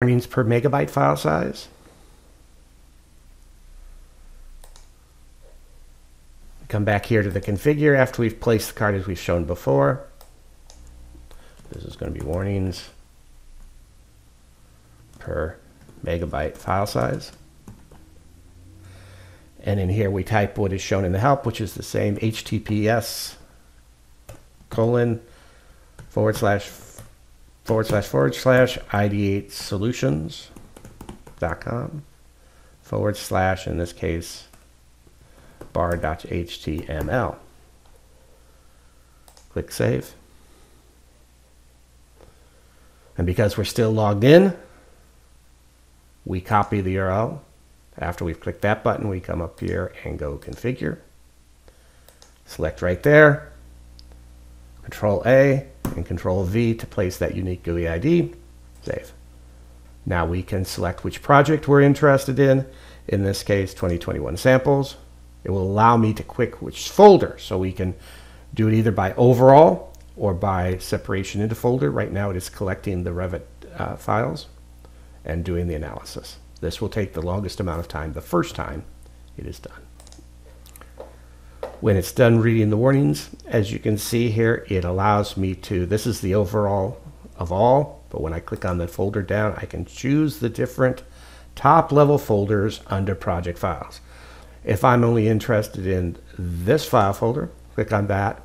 warnings per megabyte file size. Come back here to the configure after we've placed the card as we've shown before. This is going to be warnings per megabyte file size. And in here we type what is shown in the help, which is the same: https://ideatesolutions.com/ in this case bar.html. Click Save. And because we're still logged in, we copy the URL. After we've clicked that button, we come up here and go Configure. Select right there, Control A and Control V to place that unique GUI ID. Save. Now we can select which project we're interested in this case 2021 samples. It will allow me to click which folder, so we can do it either by overall or by separation into folder. Right now it is collecting the Revit files and doing the analysis. This will take the longest amount of time the first time it is done. When it's done reading the warnings, as you can see here, it allows me to, this is the overall of all, but when I click on the folder down, I can choose the different top level folders under project files. If I'm only interested in this file folder, click on that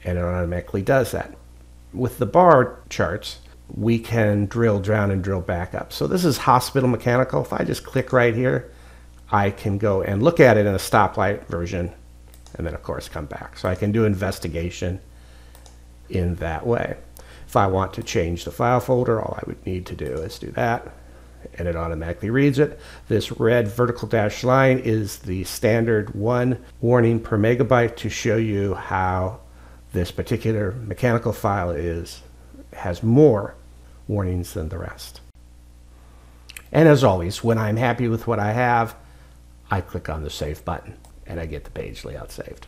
and it automatically does that. With the bar charts, we can drill down and drill back up. So this is hospital mechanical. If I just click right here, I can go and look at it in a stoplight version and then of course come back. So I can do investigation in that way. If I want to change the file folder, all I would need to do is do that and it automatically reads it. This red vertical dashed line is the standard one warning per megabyte to show you how this particular mechanical file has more warnings than the rest. And as always, when I'm happy with what I have, I click on the Save button and I get the page layout saved.